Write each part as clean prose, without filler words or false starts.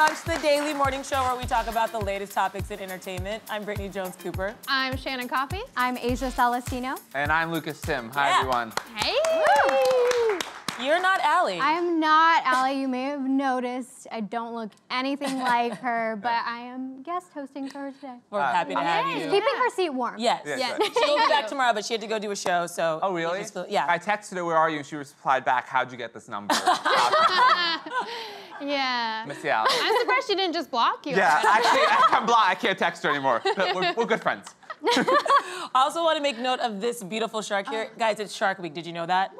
Brunch, the daily morning show where we talk about the latest topics in entertainment. I'm Brittany Jones-Cooper. I'm Shannon Coffey. I'm Asia Celestino. And I'm Lucas Tim. Hi, everyone. Hey. Woo! You're not Allie. I am not Allie. You may have noticed I don't look anything like her, but I am guest hosting for her today. We're happy to have you. Keeping her seat warm. Yes. Yes. She'll be back tomorrow, but she had to go do a show, so. Oh, really? Yeah. I texted her, where are you? And she replied back, how'd you get this number? Yeah. Miss you, Allie. I'm surprised she didn't just block you. Yeah, actually, I'm blocked. I can't text her anymore. But we're good friends. I also want to make note of this beautiful shark here. Guys, it's Shark Week. Did you know that?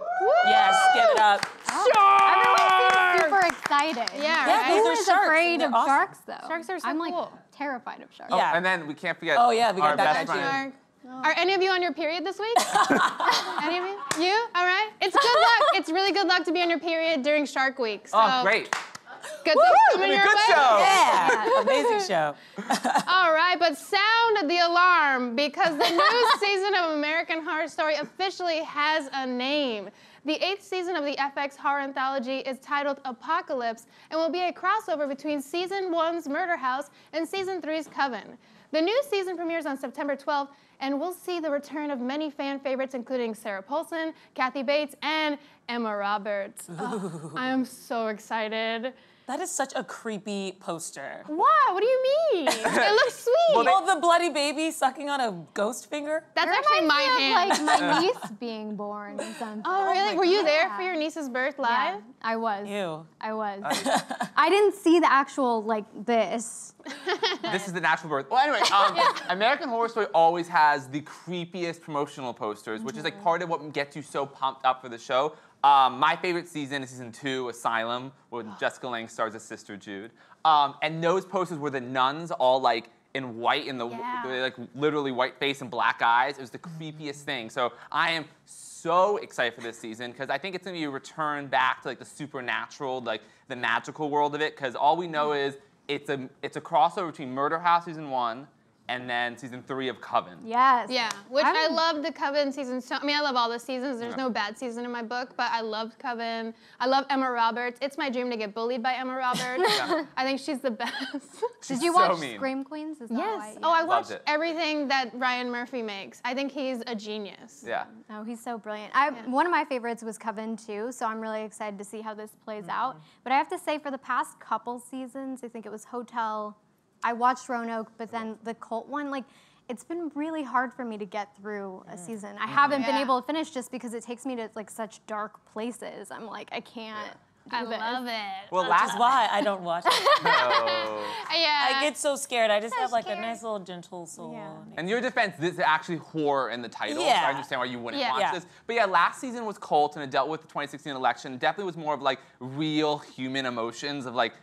Yes, give it up. Everyone seems super excited. Yeah, Yeah, right? these Who are is sharks. afraid They're of awesome. sharks, though? Sharks are so I'm like cool. terrified of sharks. Oh, yeah. And then we can't forget Oh, yeah, we got our that best friend. Shark. Are any of you on your period this week? Any of you? You? All right. It's good luck. It's really good luck to be on your period during Shark Week. So Oh, great. Good things coming your Good way. show. Yeah, amazing show. All right, but sound the alarm because the new season of American Horror Story officially has a name. The 8th season of the FX horror anthology is titled Apocalypse and will be a crossover between Season 1's Murder House and Season 3's Coven. The new season premieres on September 12th, and we'll see the return of many fan favorites, including Sarah Paulson, Kathy Bates, and Emma Roberts. Oh, I am so excited. That is such a creepy poster. What? What do you mean? It looks sweet. Oh, the bloody baby sucking on a ghost finger? That's actually my hand. Like my niece being born or something. Oh, really? my Were you God. there for your niece's birth live? Yeah, I was. Ew. I was. I didn't see the actual, like, this. This is the natural birth. Well, anyway, American Horror Story always has the creepiest promotional posters, which is like part of what gets you so pumped up for the show. My favorite season is season 2, Asylum, where Jessica Lange stars as Sister Jude. And those posters were the nuns all like in white, in the like literally white face and black eyes. It was the creepiest thing. So I am so excited for this season because I think it's gonna be a return back to like the supernatural, like the magical world of it. Because all we know is it's a crossover between Murder House season 1 and then season 3 of Coven. Yes. Yeah, which I love the Coven season. So, I mean, I love all the seasons. There's no bad season in my book, but I loved Coven. I love Emma Roberts. It's my dream to get bullied by Emma Roberts. I think she's the best. Did you watch Scream Queens? Is that why? Oh, I Loved watched it. everything that Ryan Murphy makes. I think he's a genius. Yeah. Oh, he's so brilliant. One of my favorites was Coven too, so I'm really excited to see how this plays out. But I have to say, for the past couple seasons, I think it was Hotel, I watched Roanoke, but then the cult one, like, it's been really hard for me to get through a season. I haven't been able to finish just because it takes me to like such dark places. I'm like, I can't do I this. love it. Well, Which is why I don't watch it. Oh. Yeah. I get so scared. I just have like scared. a nice little gentle soul. Yeah. In your defense, this is actually horror in the title, Yeah. so I understand why you wouldn't Yeah. watch Yeah. this. But yeah, last season was cult, and it dealt with the 2016 election. It definitely was more of like real human emotions of like,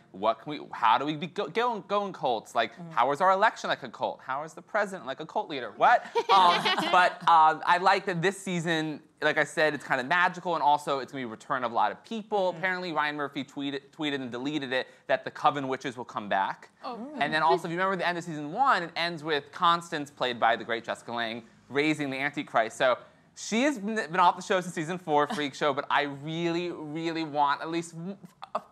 how do we go in cults? Like, how is our election like a cult? How is the president like a cult leader? What? But I like that this season, like I said, it's kind of magical, and also it's gonna be a return of a lot of people. Apparently, Ryan Murphy tweeted and deleted it that the Coven witches will come back. And then also, if you remember the end of season 1, it ends with Constance, played by the great Jessica Lange, raising the Antichrist. So she has been off the show since season 4, Freak Show, but I really, really want at least,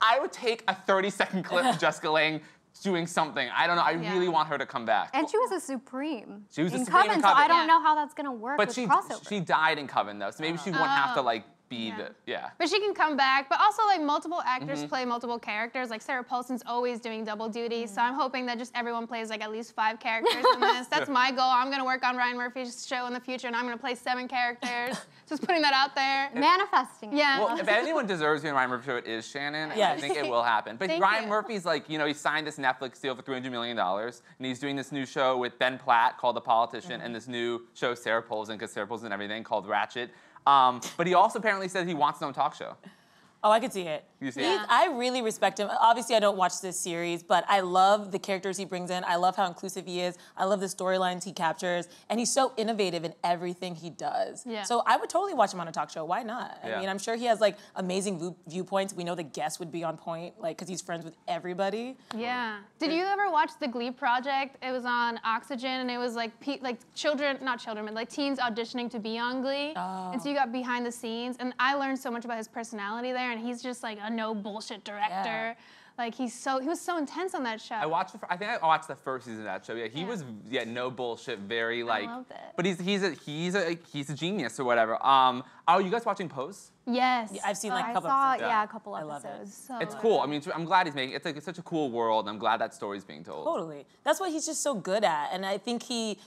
I would take a 30-second clip of Jessica Lange doing something. I don't know, I really want her to come back. And she was a Supreme. She was a in Supreme in Coven, so Coven. I don't know how that's gonna work But with she crossover. died in Coven, though, so maybe she wouldn't have to like be the, But she can come back. But also, like, multiple actors play multiple characters. Like, Sarah Paulson's always doing double duty. So I'm hoping that just everyone plays, like, at least 5 characters in this. That's my goal. I'm going to work on Ryan Murphy's show in the future, and I'm going to play 7 characters. Just putting that out there. Manifesting it. Yeah. Well, if anyone deserves you in Ryan Murphy's show, it is Shannon. And I Yes. think it will happen. But Thank Ryan you. Murphy's like, you know, he signed this Netflix deal for $300 million, and he's doing this new show with Ben Platt called The Politician, and this new show Sarah Paulson, because Sarah Paulson and everything, called Ratchet. But he also apparently said he wants his own talk show. Oh, I could see it. You see it? I really respect him. Obviously, I don't watch this series, but I love the characters he brings in. I love how inclusive he is. I love the storylines he captures. And he's so innovative in everything he does. Yeah. So I would totally watch him on a talk show. Why not? I Yeah. mean, I'm sure he has, like, amazing viewpoints. We know the guests would be on point, like, because he's friends with everybody. Yeah. Did you ever watch The Glee Project? It was on Oxygen, and it was like children, not children, but like teens auditioning to be on Glee. Oh. And so you got behind the scenes, and I learned so much about his personality there, and he's just like a no bullshit director. Yeah. Like he was so intense on that show. I think I watched the first season of that show. Yeah, he was no bullshit, very like. I loved it. But he's a genius or whatever. Are you guys watching Pose? Yes. Yeah, I've seen like a I couple saw, episodes. yeah, a couple I love it. episodes. So It's good. cool. I mean, I'm glad he's making. It's such a cool world. I'm glad that story's being told. Totally. That's what he's just so good at. And I think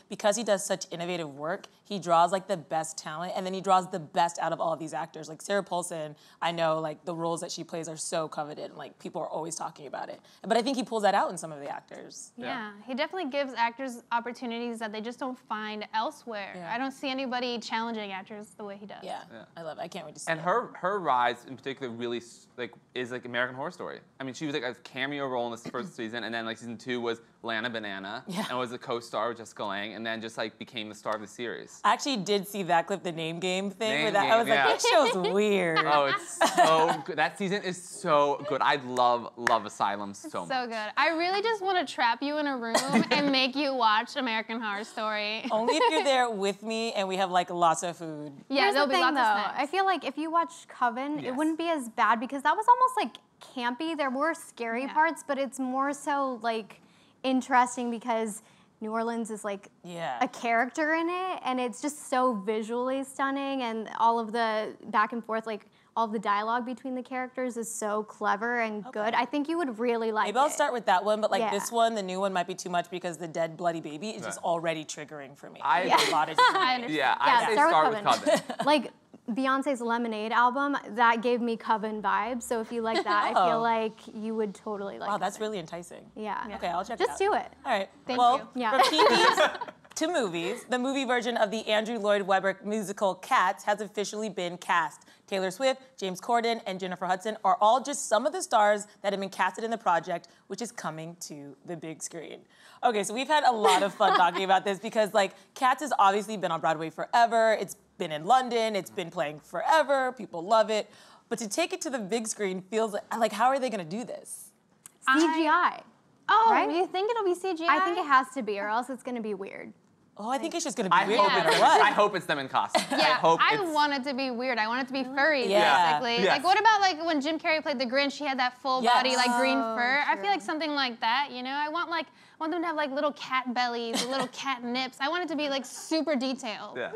because he does such innovative work, he draws like the best talent, and then he draws the best out of all of these actors. Like Sarah Paulson, I know like the roles that she plays are so coveted, and like people are always talking about it. But I think he pulls that out in some of the actors. Yeah, he definitely gives actors opportunities that they just don't find elsewhere. Yeah. I don't see anybody challenging actors the way he does. Yeah, I love it. I can't wait to see And it. her rise in particular really like is like American Horror Story. I mean, she was like a cameo role in this first season, and then like season 2 was Lana Banana, and was a co-star with Jessica Lange, and then just like became the star of the series. I actually did see that clip, the name game thing, Name where that I game, was yeah. like, this show's weird. Oh, it's so good. That season is so good. I love Asylum so much. So good. I really just want to trap you in a room and make you watch American Horror Story. Only if you're there with me and we have like lots of food. Yeah, Here's there'll the be thing, lots of though. snacks. I feel like if you watch Coven, Yes. it wouldn't be as bad because that was almost like campy. There were scary parts, but it's more so like interesting because New Orleans is like a character in it, and it's just so visually stunning, and all of the back and forth, like all of the dialogue between the characters is so clever and good. I think you would really like Maybe I'll it. start with that one, but like Yeah. this one, the new one might be too much because the dead bloody baby is just already triggering for me. I- There's a lot of different I things. understand. Yeah, Yeah, I say start start with with Coven. Like Beyonce's Lemonade album, that gave me Coven vibes. So if you like that, I feel like you would totally like Wow, that's Coven. really enticing. Yeah. Okay, I'll check it Just out. do it. All right. Thank well, you. Yeah. from TVs to movies, the movie version of the Andrew Lloyd Webber musical Cats has officially been cast. Taylor Swift, James Corden, and Jennifer Hudson are all just some of the stars that have been casted in the project, which is coming to the big screen. Okay, so we've had a lot of fun talking about this because like Cats has obviously been on Broadway forever. It's been in London. It's been playing forever. People love it. But to take it to the big screen feels like how are they going to do this? CGI. Oh, Right? you think it'll be CGI? I think it has to be, or else it's going to be weird. Oh, I think it's just going to be I weird hope, no matter it's, what. I hope it's them in costume. Yeah, I want it to be weird. I want it to be furry, Yeah. basically. Yes. Like, what about like when Jim Carrey played the Grinch? He had that full Yes. body, like green Oh, fur. I true. feel like something like that. You know, I want them to have like little cat bellies, little cat nips. I want it to be like super detailed. Yeah.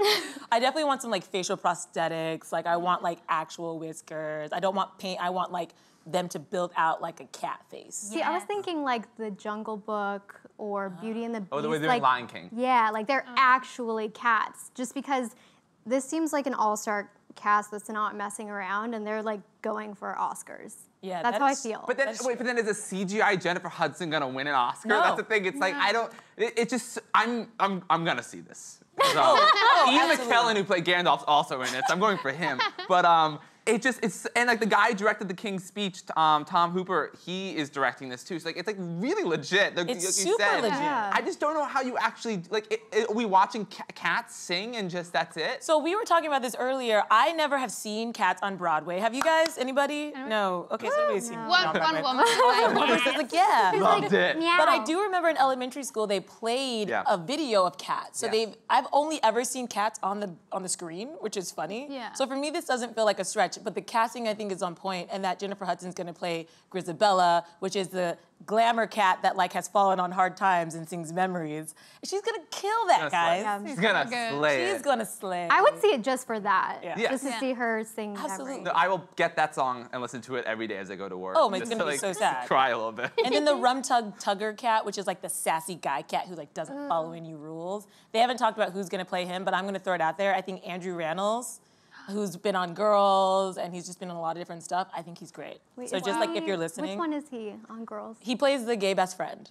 I definitely want some like facial prosthetics. Like I want like actual whiskers. I don't want paint. I want like them to build out like a cat face. See, I was thinking like the Jungle Book or Beauty and the Beast. Oh, the way they're like, Lion King. Yeah, like they're actually cats. Just because this seems like an all-star cast that's not messing around, and they're like going for Oscars. Yeah, that's how I that's- feel. But then, wait, but then is a CGI Jennifer Hudson gonna win an Oscar? No. That's the thing. It's like I don't. It just I'm gonna see this. So, Ian absolutely. McKellen, who played Gandalf's also in it, so I'm going for him. But it's and like the guy who directed the King's Speech, Tom Hooper, he is directing this too. So like it's like really legit. Like, It's you super said. legit. Yeah. I just don't know how you actually like. Are we watching cats sing and just that's it? So we were talking about this earlier. I never have seen Cats on Broadway. Have you guys? Anybody? No. Okay, so nobody's seen it One on Broadway. woman. was One like, person's like, yeah. Loved it. Meow. But I do remember in elementary school they played Yeah. a video of Cats. So Yeah. I've only ever seen Cats on the screen, which is funny. Yeah. So for me this doesn't feel like a stretch, but the casting I think is on point, and that Jennifer Hudson's gonna play Grisabella, which is the glamour cat that like has fallen on hard times and sings memories. And she's gonna kill that, guys. Yeah. She's gonna good. slay She's it. gonna slay. I would see it just for that. Yeah. Yeah. Just to Yeah. see her sing Absolutely. Memory. No, I will get that song and listen to it every day as I go to work. Oh, it's just gonna to, be like, so sad. Cry a little bit. And then the Rum Tug Tugger cat, which is like the sassy guy cat who like doesn't follow any rules. They haven't talked about who's gonna play him, but I'm gonna throw it out there. I think Andrew Rannells, who's been on Girls and he's just been on a lot of different stuff. I think he's great. Wait, So is just like he- if you're listening, Which one is he on Girls? he plays the gay best friend.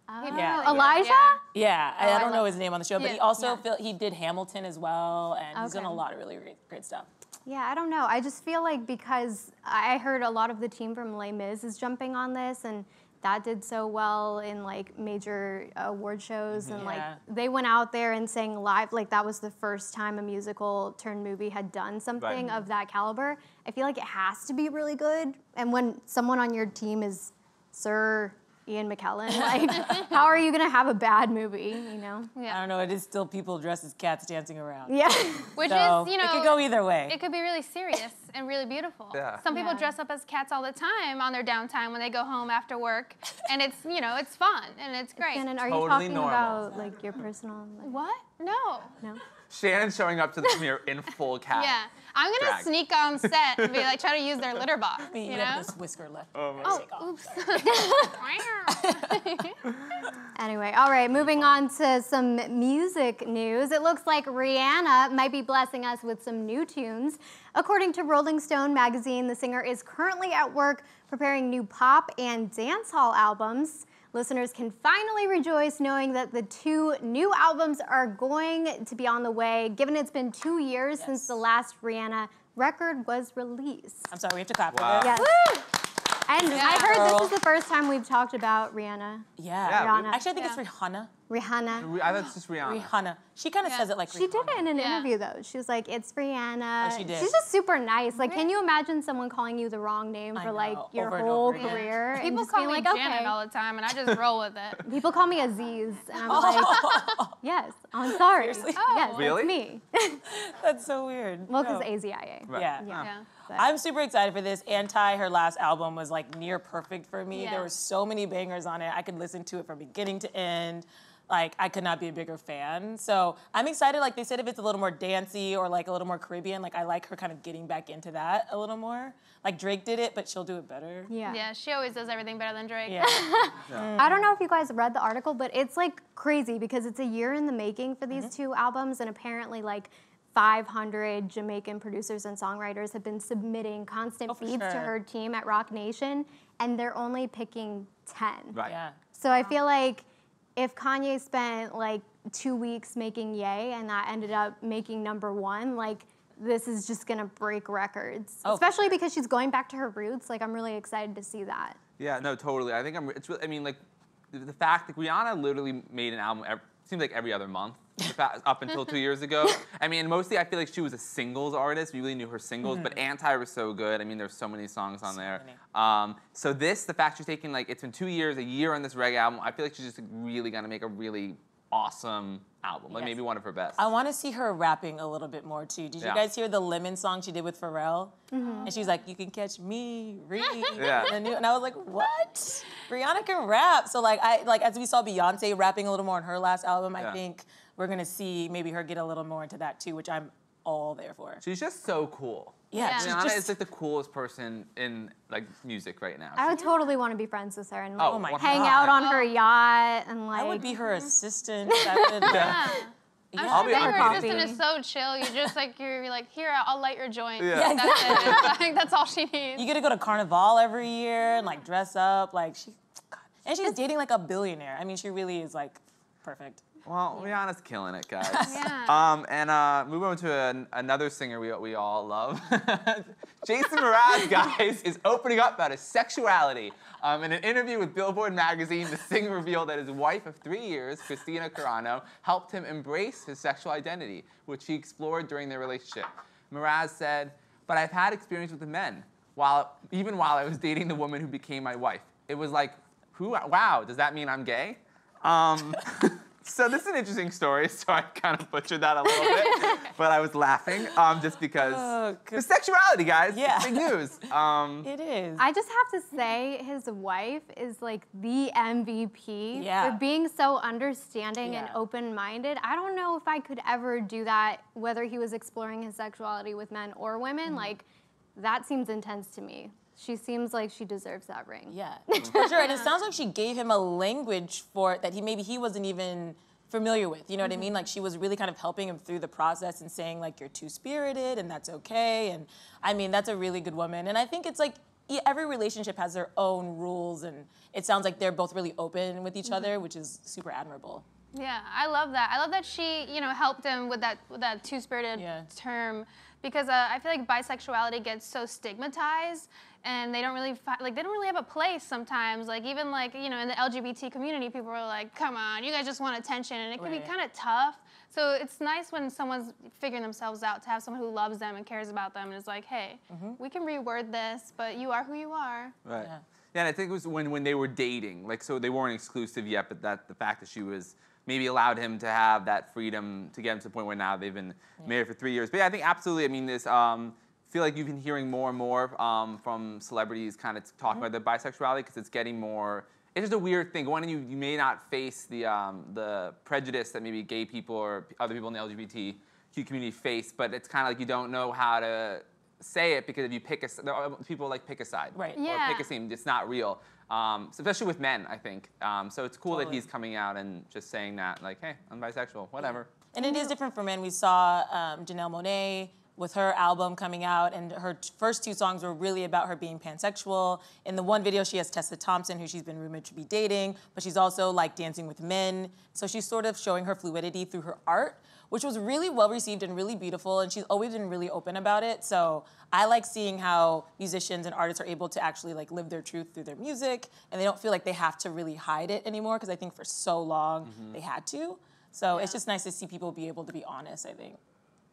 Oh, Yeah. Elijah? Yeah, Oh, I I don't know love his name on the show, but Yeah, he also yeah. he did Hamilton as well, and he's done Okay. a lot of really great stuff. Yeah, I don't know. I just feel like because I heard a lot of the team from Les Mis is jumping on this, and that did so well in like major award shows, and like Yeah. they went out there and sang live. Like that was the first time a musical turned movie had done something Right. of that caliber. I feel like it has to be really good. And when someone on your team is Sir Ian McKellen. Like, how are you gonna have a bad movie, you know? Yeah. I don't know. It is still people dressed as cats dancing around. Yeah. Which So is, you know, it could go either way. it could be really serious and really beautiful. Yeah. Some people Yeah. dress up as cats all the time on their downtime when they go home after work, and it's, you know, it's fun and it's great. Shannon, are Totally you talking normal. about like your personal? Like, What? No. no. Shannon's showing up to the premiere in full cat. Yeah. I'm gonna Drag. sneak on set and be like, try to use their litter box. I mean, You you know? have this whisker left. Oh, oops. Anyway, all right, moving on to some music news. It looks like Rihanna might be blessing us with some new tunes. According to Rolling Stone magazine, the singer is currently at work preparing new pop and dancehall albums. Listeners can finally rejoice knowing that the 2 new albums are going to be on the way, given it's been 2 years since the last Rihanna record was released. I'm sorry, we have to clap Wow. for this. Yes. And I heard Girl. this is the first time we've talked about Rihanna. Yeah. Yeah, Rihanna. Actually, I think Yeah. it's Rihanna. Rihanna. I thought it's just Rihanna. Rihanna. She kind of Yeah. says it like She did Rihanna. it in an Yeah. interview though. She was like, "It's Rihanna." Oh, she did. She's just super nice. Like, can you imagine someone calling you the wrong name I for like know, your over and whole over again. career? and People just call being me like, Janet okay. all the time, and I just roll with it. People call me Aziz, and I'm like, yes, I'm sorry. Seriously? Yes, Really? that's me. That's so weird. Well, because No. AZIA. Right. Yeah. Yeah. But- I'm super excited for this. Anti, her last album was like near perfect for me. Yeah. There were so many bangers on it. I could listen to it from beginning to end. Like, I could not be a bigger fan. So I'm excited. Like they said, if it's a little more dancey or like a little more Caribbean, like I like her kind of getting back into that a little more. Like Drake did it, but she'll do it better. Yeah. Yeah, she always does everything better than Drake. Yeah. I don't know if you guys read the article, but it's like crazy because it's a year in the making for these 2 albums, and apparently like 500 Jamaican producers and songwriters have been submitting constant for beats to sure. her team at Rock Nation, and they're only picking 10. Right. Yeah. So I feel like if Kanye spent like 2 weeks making Ye and that ended up making #1, like this is just gonna break records. Oh, Especially because she's going back to her roots. Like I'm really excited to see that. Yeah, no, totally. I think it's really, I mean, like, the fact that Rihanna literally made an album, seems like every other month, up until 2 years ago. I mean, mostly I feel like she was a singles artist. We really knew her singles, but Anti was so good. I mean, there's so many songs on there. So this, the fact she's taking, like, it's been 2 years, a year on this reggae album, I feel like she's just really gonna make a really awesome album, like Yes. maybe one of her best. I want to see her rapping a little bit more too. Did you Yeah. guys hear the Lemon song she did with Pharrell? And she was like, "You can catch me, read." Yeah. And I was like, "What? Rihanna can rap." So like as we saw Beyonce rapping a little more on her last album, I Yeah. think we're gonna see maybe her get a little more into that too, which I'm all there for. She's just so cool. Yeah, Yeah. she's Rihanna just is like the coolest person in like music right now. I would totally want to be friends with her and like, Oh my hang God. out on her yacht and like. I would be her assistant. I would, Yeah. I'm I'll sure be being on her coffee. assistant is so chill. You're just like, you're like, here, I'll light your joint. Yeah. That's it. It's like, that's all she needs. you get to go to Carnival every year and like dress up. Like God. And she's dating like a billionaire. I mean, she really is like perfect. Well, Rihanna's killing it, guys. Yeah. And moving on to another singer we all love. Jason Mraz, guys, is opening up about his sexuality. In an interview with Billboard magazine, the singer revealed that his wife of 3 years, Christina Carano, helped him embrace his sexual identity, which he explored during their relationship. Mraz said, "But I've had experience with the men, even while I was dating the woman who became my wife. It was like, wow, does that mean I'm gay?" So this is an interesting story, so I kind of butchered that a little bit, but I was laughing just because the sexuality, guys, Yeah. big news. It is. I just have to say, his wife is like the MVP Yeah. for being so understanding and Yeah. open-minded. I don't know if I could ever do that, whether he was exploring his sexuality with men or women. Like, that seems intense to me. She seems like she deserves that ring. Yeah, for sure. And it sounds like she gave him a language for it that he wasn't even familiar with. You know what I mean? Like she was really kind of helping him through the process and saying like, you're two-spirited and that's okay. And I mean, that's a really good woman. And I think it's like every relationship has their own rules, and it sounds like they're both really open with each other, which is super admirable. Yeah, I love that. I love that she, helped him with that two-spirited Yeah. term, because I feel like bisexuality gets so stigmatized, and they don't really have a place sometimes. Like even like, you know, in the LGBT community, people are like, come on, you guys just want attention, and it can be kind of tough. So it's nice when someone's figuring themselves out, to have someone who loves them and cares about them and is like, hey, we can reword this, but you are who you are. Right. Yeah, and I think it was when they were dating, like, so they weren't exclusive yet, but that the fact that she was maybe allowed him to have that freedom to get him to the point where now they've been married for 3 years. But yeah, I think absolutely, I mean, this, feel like you've been hearing more and more from celebrities kind of talking about their bisexuality, because it's getting more. It's just a weird thing. One, you may not face the prejudice that maybe gay people or other people in the LGBTQ community face, but it's kind of like you don't know how to say it, because if you pick people like pick a side, right? Yeah. Or pick a a it's not real, especially with men, I think. So it's cool that he's coming out and just saying that, like, hey, I'm bisexual, whatever. And it is different for men. We saw Janelle Monáe with her album coming out, and her first 2 songs were really about her being pansexual. In the one video, she has Tessa Thompson, who she's been rumored to be dating, but she's also like dancing with men. So she's sort of showing her fluidity through her art, which was really well received and really beautiful, and she's always been really open about it. So I like seeing how musicians and artists are able to actually like live their truth through their music, and they don't feel like they have to really hide it anymore, because I think for so long they had to. So it's just nice to see people be able to be honest, I think,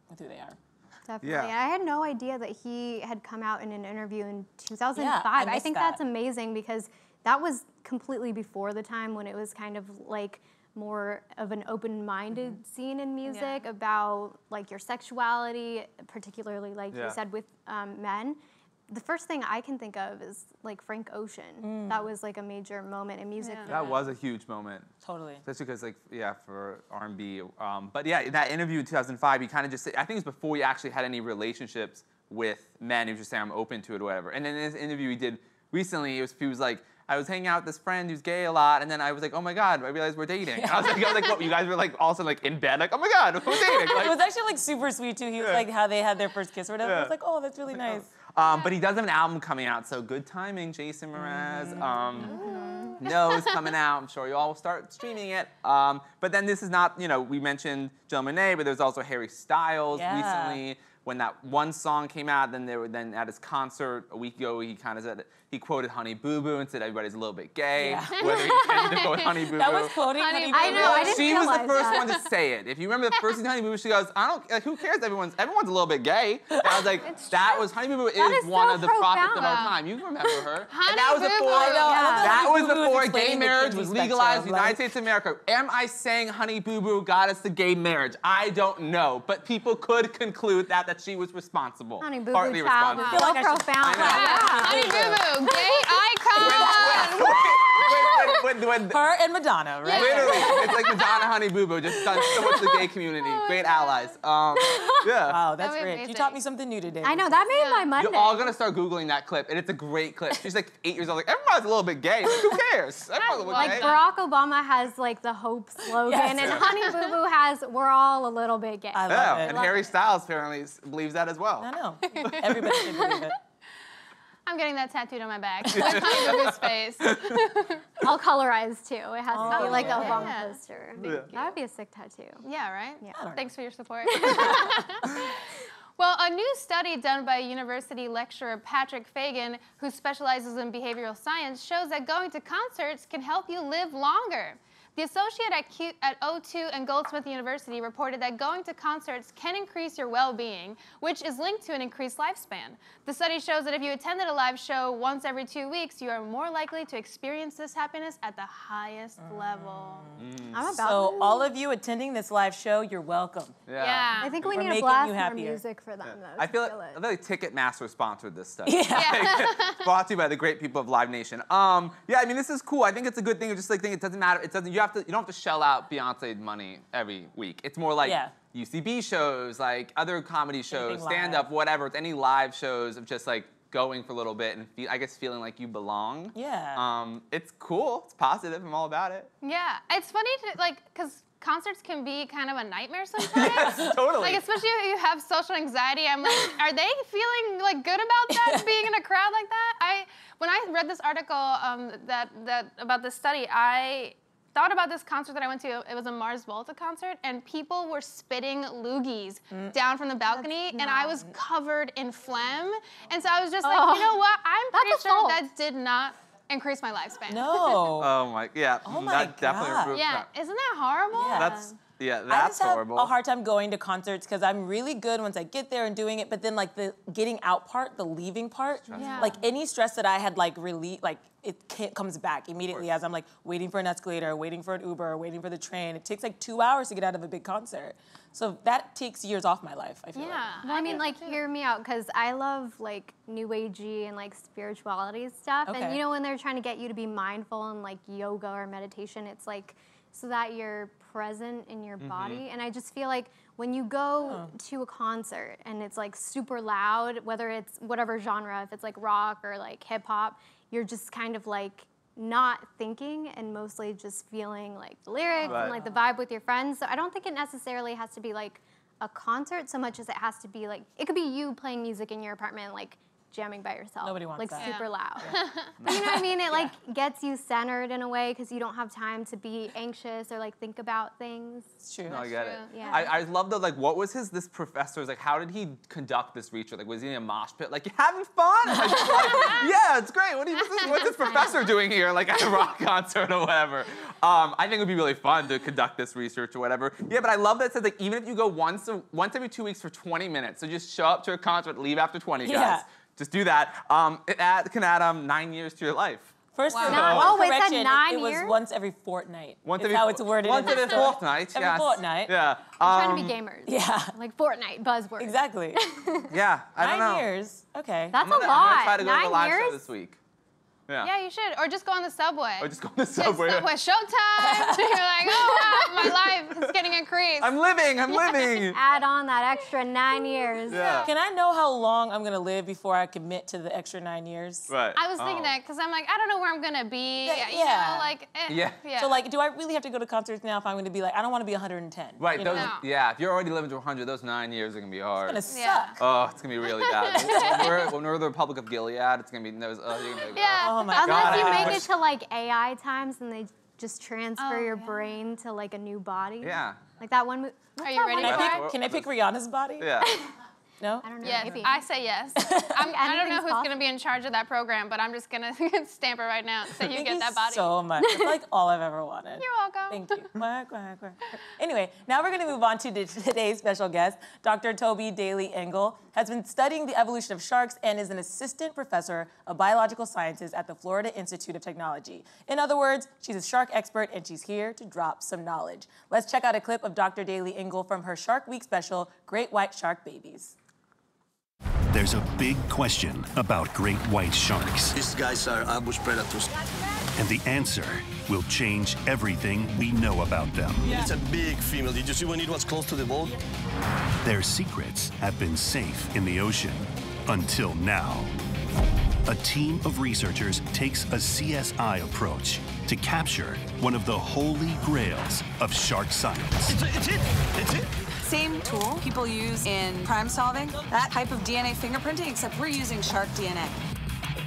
with who they are. Definitely. Yeah. And I had no idea that he had come out in an interview in 2005. Yeah, I think that's amazing, because that was completely before the time when it was kind of like more of an open-minded scene in music about like your sexuality, particularly like you said with men. The first thing I can think of is like Frank Ocean. That was like a major moment in music. That was a huge moment. Totally. Especially because, like, yeah, for R&B. But yeah, in that interview in 2005, he kind of just said, I think it was before he actually had any relationships with men. He was just saying, I'm open to it or whatever. And then in this interview he did recently, he was like, I was hanging out with this friend who's gay a lot, and then I was like, oh my God, I realized we're dating. And I was like, what, you guys were like also like in bed, like, oh my God, we're dating. Like, it was actually like super sweet too. He was like how they had their first kiss or whatever. I was like, oh, that's really nice. But he does have an album coming out, so good timing, Jason Mraz. Nose coming out. I'm sure you all will start streaming it. But then this is not, you know, we mentioned Janelle Monáe, but there's also Harry Styles recently. When that one song came out, then at his concert a week ago, he kind of said, he quoted Honey Boo Boo and said everybody's a little bit gay. Whether he intended to quote Honey Boo Boo. That was quoting Honey Boo Boo. I know, I didn't She was the realize first that. one to say it. If you remember the first thing Honey Boo Boo, she goes, I don't, like, who cares? Everyone's a little bit gay. And I was like, Honey Boo Boo is one so of the prophets of our profound. time. You remember her. Honey And that was Boo Boo. before, that Honey was Boo Boo before is gay explaining the marriage kidney was legalized in the spectrum, United like- States of America. Am I saying Honey Boo Boo got us to gay marriage? I don't know, but people could conclude that she was responsible. Honey Boo Partly Boo child is responsible. so I should- profound. Honey Boo Boo, gay icon. When Her and Madonna, right? literally, it's like Madonna, Honey Boo Boo, just done so much for the gay community. Great allies. Yeah. Wow, that's That'd be great. amazing. You taught me something new today. I know, that made my Monday. You're all gonna start Googling that clip, and it's a great clip. She's like 8 years old, like, everybody's a little bit gay. Like, who cares? Everyone's a little Like gay. Barack Obama has like the hope slogan, Yes. and Honey Boo Boo has we're all a little bit gay. I love Yeah, it. and Harry Styles apparently believes that as well. I know. Everybody should believe it. I'm getting that tattooed on my back. Honey Boo Boo's face. All colorized too. It has to be like a yeah. Obama poster. That would be a sick tattoo. Yeah, right? Yeah. Thanks for your support. Well, a new study done by university lecturer Patrick Fagan, who specializes in behavioral science, shows that going to concerts can help you live longer. The associate at O2 and Goldsmith University reported that going to concerts can increase your well-being, which is linked to an increased lifespan. The study shows that if you attended a live show once every 2 weeks, you are more likely to experience this happiness at the highest level. I'm about So it. all of you attending this live show, you're welcome. Yeah. I think we We're need to making blast you more happier. music for them though. I feel to like Ticketmaster sponsored this study. Yeah. Brought to you by the great people of Live Nation. Yeah, I mean, this is cool. I think it's a good thing. I just like think it doesn't matter. You don't have to shell out Beyonce money every week. It's more like UCB shows, like other comedy shows, Anything stand live. up, whatever. It's any live shows of just like going for a little bit and feeling like you belong. Yeah. It's cool. It's positive. I'm all about it. Yeah. It's funny to, like, because concerts can be kind of a nightmare sometimes. Totally. Like, especially if you have social anxiety, I'm like, are they feeling like good about that, being in a crowd like that? When I read this article about this study, I thought about this concert that I went to. It was a Mars Volta concert, and people were spitting loogies down from the balcony, and I was covered in phlegm. And so I was just like, you know what? I'm pretty sure that did not increase my lifespan. No. Oh my, yeah. Oh my that definitely God. improved Yeah, that. isn't that horrible? Yeah. That's I just have horrible. a hard time going to concerts because I'm really good once I get there and doing it, but then like the getting out part, the leaving part, like any stress that I had like like it comes back immediately as I'm like waiting for an escalator, waiting for an Uber, waiting for the train. It takes like 2 hours to get out of a big concert. So that takes years off my life, I feel like. Well, I mean, like, hear me out, because I love, like, new agey and, like, spirituality stuff. Okay. And, you know, when they're trying to get you to be mindful and, like, yoga or meditation, it's, like, so that you're present in your body. And I just feel like when you go to a concert and it's, like, super loud, whether it's whatever genre, if it's, like, rock or, like, hip-hop, you're just kind of, like, not thinking and mostly just feeling like the lyrics and like the vibe with your friends. So I don't think it necessarily has to be like a concert so much as it has to be like, it could be you playing music in your apartment, like jamming by yourself. Nobody wants like that. super loud. But you know what I mean? It like gets you centered in a way because you don't have time to be anxious or like think about things. It's true. No, I get it. Yeah. I love the, like, what was this professor's, like, how did he conduct this research? Like, was he in a mosh pit? Like, you having fun? Like, yeah, it's great. What's this professor doing here, like, at a rock concert or whatever? I think it would be really fun to conduct this research or whatever. Yeah, but I love that it says, like, even if you go once every 2 weeks for 20 minutes, so just show up to a concert, leave after 20, guys. Just do that. It can add 9 years to your life. First, Wow. Oh, it said correction, 9 it was years? once every fortnight. Once is every how it's worded. Once every fortnight. Every fortnight. Yeah. I'm trying to be gamers. Yeah. Like Fortnite, buzzword. Exactly. Yeah. I don't know. 9 years. Okay. That's I'm gonna a lot. try to go to the 9 live show years? this week. Yeah. Yeah, you should. Or just go on the subway. Or just go on the subway. Subway showtime. You're like, oh wow, my life is getting increased. I'm living. Add on that extra 9 years. Yeah. Can I know how long I'm gonna live before I commit to the extra 9 years? Right. I was thinking that because I'm like, I don't know where I'm gonna be. Yeah, You yeah. know, like, Yeah. So like, do I really have to go to concerts now if I'm gonna be like, I don't want to be 110? Right. You Those, know? No. yeah. If you're already living to 100, those 9 years are gonna be hard. It's gonna Yeah. suck. Oh, it's gonna be really bad. when we're the Republic of Gilead, it's gonna be those. You're gonna be, Yeah. Oh my Unless God. you I make wish- it to like AI times and they just transfer Oh, your yeah. brain to like a new body. Yeah. Like that one movie. Are you ready Can for I it? pick, can I pick Rihanna's body? Yeah. No? I don't know. Yes, Maybe. I say yes. I don't know Anything's who's possible. going to be in charge of that program, but I'm just going to stamp it right now so you Thank get you that body. so much. It's like all I've ever wanted. You're welcome. Thank you. Quack, quack, quack. Anyway, now we're going to move on to today's special guest. Dr. Toby Daly-Engel has been studying the evolution of sharks and is an assistant professor of biological sciences at the Florida Institute of Technology. In other words, she's a shark expert and she's here to drop some knowledge. Let's check out a clip of Dr. Daly-Engel from her Shark Week special, Great White Shark Babies. There's a big question about great white sharks, These guys are ambush predators. and the answer will change everything we know about them. It's a big female. Did you see when it was close to the boat? Their secrets have been safe in the ocean until now. A team of researchers takes a CSI approach to capture one of the holy grails of shark science. It's it. Same tool people use in crime solving, that type of DNA fingerprinting, except we're using shark DNA.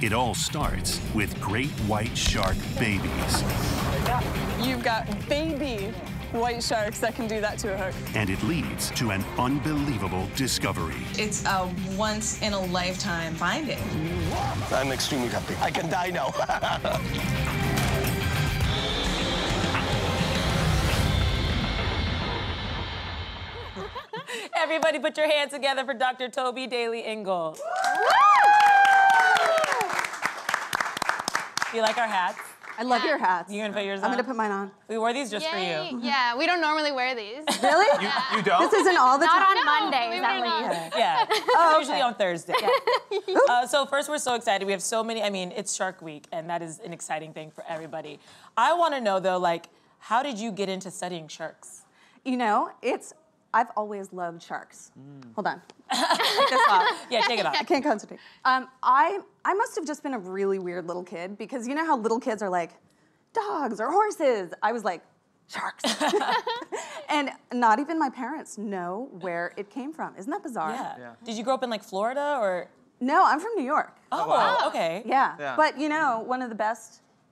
It all starts with great white shark babies, You've got baby white sharks that can do that to a hook. and it leads to an unbelievable discovery. It's a once-in-a-lifetime finding. I'm extremely happy. I can die now. Everybody put your hands together for Dr. Toby Daly-Engel. You like our hats? I love your hats. You gonna put yours on? I'm gonna put mine on. We wore these just for Yay. you. Yeah, we don't normally wear these. Really? You don't? This isn't all the Not time. on Mondays. believe That it or way not. you Yeah, Oh, usually okay. on Thursday. So first, we're so excited. We have so many, I mean, it's Shark Week, and that is an exciting thing for everybody. I wanna know though, like, how did you get into studying sharks? You know, I've always loved sharks. Hold on. Take this off. Yeah, take it off. I can't concentrate. I must have just been a really weird little kid because you know how little kids are like, dogs or horses. I was like, sharks. And not even my parents know where it came from. Isn't that bizarre? Yeah. Did you grow up in like Florida or? No, I'm from New York. Oh, wow. okay. Yeah. Yeah. But you know,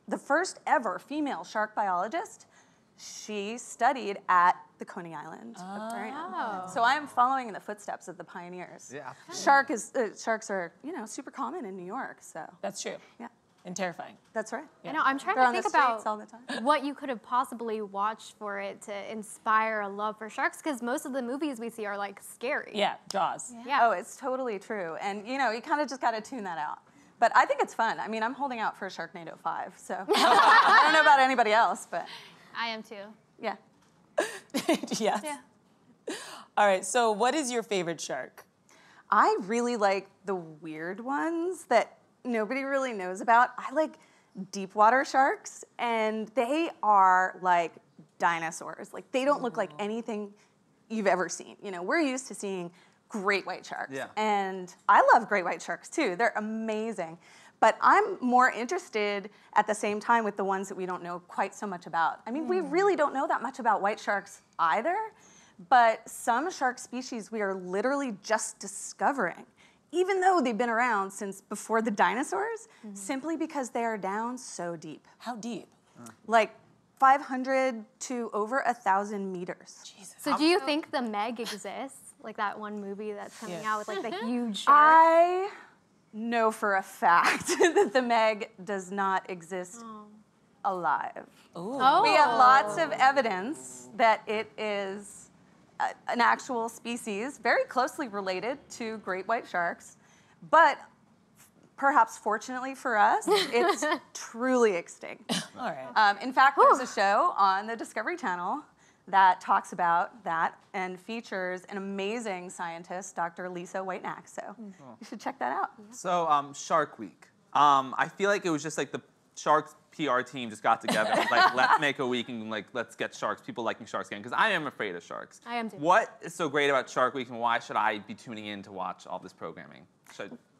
the first ever female shark biologist, she studied at the Coney Island Aquarium. So I'm following in the footsteps of the pioneers. Yeah. Sharks are, super common in New York, so. That's true. Yeah. And terrifying. That's right. I know, I'm trying They're to on the think about streets all the time. what you could have possibly watched for it to inspire a love for sharks, because most of the movies we see are like scary. Yeah, Jaws. Yeah. Oh, it's totally true. And, you kind of just got to tune that out. But I think it's fun. I mean, I'm holding out for Sharknado 5, so I don't know about anybody else, but. I am too. Yeah. Yes. Yeah. All right, so what is your favorite shark? I really like the weird ones that nobody really knows about. I like deep water sharks, and they are like dinosaurs. Like, they don't look like anything you've ever seen. We're used to seeing great white sharks. Yeah. And I love great white sharks too. They're amazing. But I'm more interested at the same time with the ones that we don't know quite so much about. I mean, we really don't know that much about white sharks either, but some shark species we are literally just discovering, even though they've been around since before the dinosaurs, simply because they are down so deep. How deep? Like 500 to over 1,000 meters. Jesus. So do you think the Meg exists? Like that one movie that's coming out with like the huge shark? I know for a fact that the Meg does not exist alive. Oh. We have lots of evidence that it is an actual species, very closely related to great white sharks, but perhaps fortunately for us, it's truly extinct. All right. In fact, there's a show on the Discovery Channel that talks about that and features an amazing scientist, Dr. Lisa Whitenack. So you should check that out. So Shark Week. I feel like it was just like the Sharks PR team just got together and was like, let's make a week and like let's get sharks, people liking sharks again, because I am afraid of sharks. I am too. What is so great about Shark Week, and why should I be tuning in to watch all this programming?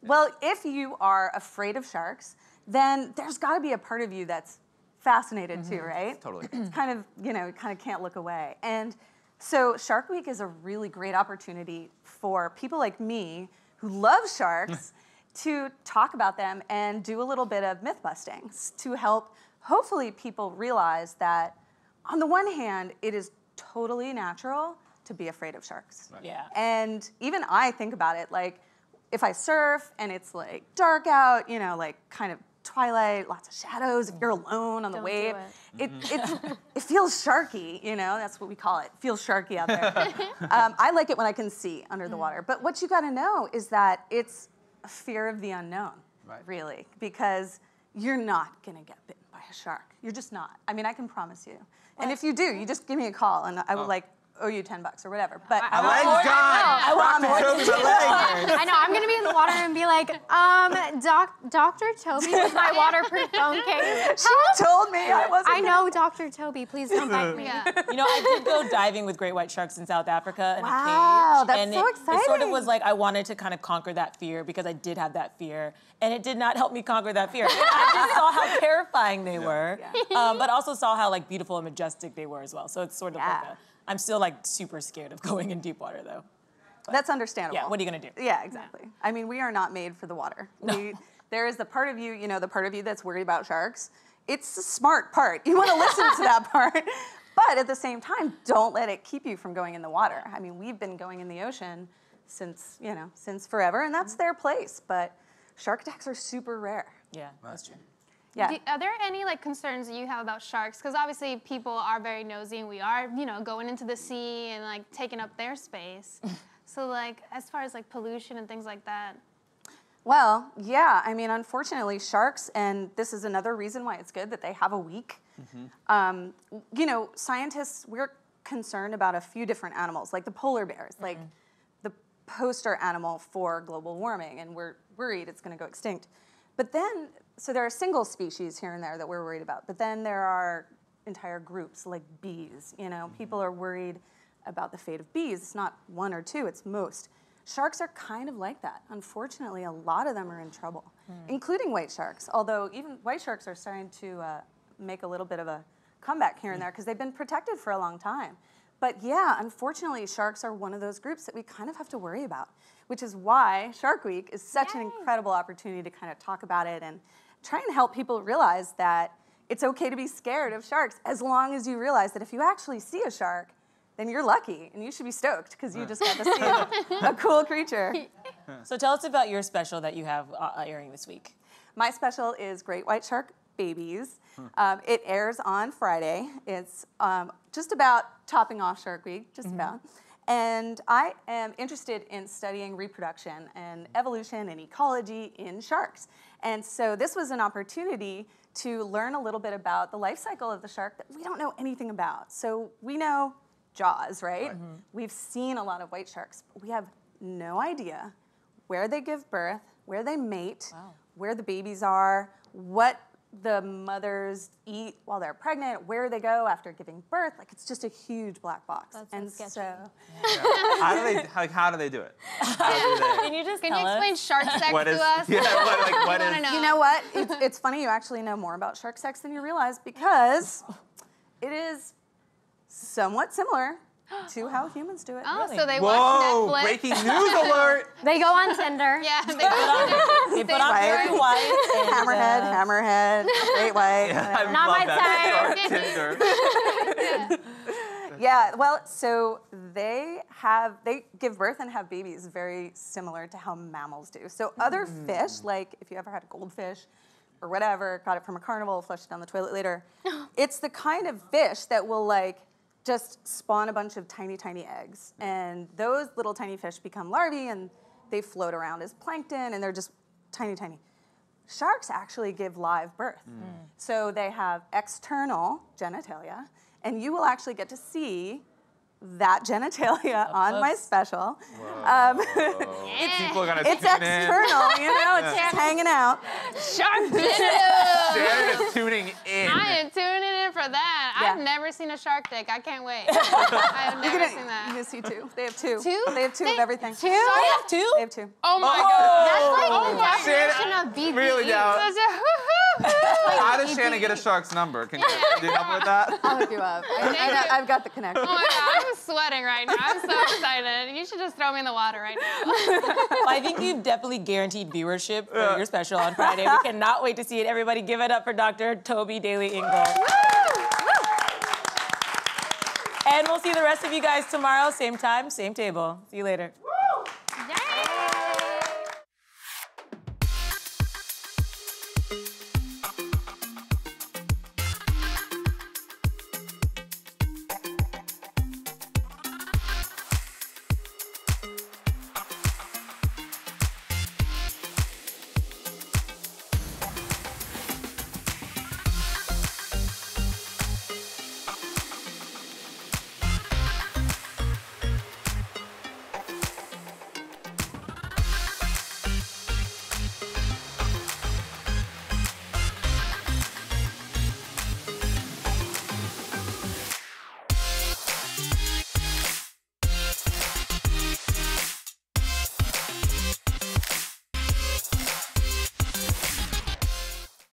Well, if you are afraid of sharks, then there's got to be a part of you that's fascinated too, right? Totally. It's kind of, you kind of can't look away. And so Shark Week is a really great opportunity for people like me who love sharks to talk about them and do a little bit of myth busting to help hopefully people realize that on the one hand, it is totally natural to be afraid of sharks. Right. Yeah. And even I think about it, like if I surf and it's like dark out, like kind of twilight, lots of shadows, if you're alone on the Don't wave, do it feels sharky, that's what we call it. It feels sharky out there. I like it when I can see under the water. But what you gotta know is that it's a fear of the unknown, really, because you're not gonna get bitten by a shark. You're just not. I mean, I can promise you. And if you do, you just give me a call and I will owe you $10 or whatever. But My leg's gone! I promise. I know, I'm gonna be in the water and be like, Dr. Toby was my waterproof phone case. She told me I wasn't. I know Dr. Toby, please don't bite me. Yeah. I did go diving with great white sharks in South Africa in a Wow, cage. that's and so It sort of exciting. was like I wanted to kind of conquer that fear because I did have that fear. And it did not help me conquer that fear. I just saw how terrifying they were, but also saw how beautiful and majestic they were as well. So it's sort of like I'm still super scared of going in deep water though. That's understandable. Yeah, what are you gonna do? Yeah, exactly. I mean, we are not made for the water. There is the part of you, the part of you that's worried about sharks. It's the smart part. You want to listen to that part. But at the same time, don't let it keep you from going in the water. I mean, we've been going in the ocean since forever, and that's their place. But shark attacks are super rare. Yeah, that's true. Yeah. Are there any pollutions that you have about sharks? Because obviously people are very nosy and we are, going into the sea and taking up their space. So as far as pollution and things like that. Well, yeah, I mean, unfortunately, sharks, and this is another reason why it's good that they have a week. Scientists, we're concerned about a few different animals, like the polar bears, like the poster animal for global warming, and we're worried it's going to go extinct. But then, so there are single species here and there that we're worried about, but then there are entire groups like bees. People are worried about the fate of bees. It's not one or two, it's most. Sharks are kind of like that. Unfortunately, a lot of them are in trouble, including white sharks, although even white sharks are starting to make a little bit of a comeback here and there because they've been protected for a long time. But yeah, unfortunately, sharks are one of those groups that we kind of have to worry about, which is why Shark Week is such an incredible opportunity to kind of talk about it and try and help people realize that, it's okay to be scared of sharks as long as you realize that if you actually see a shark, then you're lucky and you should be stoked because you just got to see a cool creature. So tell us about your special that you have airing this week. My special is Great White Shark Babies. It airs on Friday. It's just about topping off Shark Week, just about. And I am interested in studying reproduction and evolution and ecology in sharks. And so this was an opportunity to learn a little bit about the life cycle of the shark that we don't know anything about. So we know Jaws, right? We've seen a lot of white sharks, but we have no idea where they give birth, where they mate, where the babies are, what the mothers eat while they're pregnant, where they go after giving birth. Like, it's just a huge black box. That's so sketchy. How do they do it? Can you just Can you explain shark sex What to is- us? yeah, what I is- wanna know. You know what? It's funny you actually know more about shark sex than you realize because it is somewhat similar to how humans do it. Oh, Really? so they Whoa, watch Netflix. breaking news alert! They go on Tinder. Yeah, they They put on Right. very white. And, Hammerhead, Great White. I Not love my that. type. Tinder. Yeah, well, so they give birth and have babies very similar to how mammals do. So other fish, like if you ever had a goldfish or whatever, got it from a carnival, flushed it down the toilet later, it's the kind of fish that will like just spawn a bunch of tiny, tiny eggs. And those little tiny fish become larvae and they float around as plankton and they're just tiny, tiny. Sharks actually give live birth. So they have external genitalia, and you will actually get to see that genitalia on my special. People are gonna It's tune in. external, you know, it's just hanging out. Shark genitals. Shannon is tuning in. I am tuning in for that. Yeah. I've never seen a shark dick. I can't wait. I've never seen You're that. gonna see two. They have two. Two? They have two of everything. Two? They have two? They have two. Oh my god. That's like Oh the my definition God. of BDE. Really down. Such a hoo-hoo-hoo. How does Shannon get a shark's number? Can you help me with that? I'll hook you up. I've got the connection. Oh my god, I'm sweating right now. I'm so excited. You should just throw me in the water right now. Well, I think you've definitely guaranteed viewership for your special on Friday. We cannot wait to see it. Everybody give it up for Dr. Toby Daly-Engel. And we'll see the rest of you guys tomorrow, same time, same table. See you later.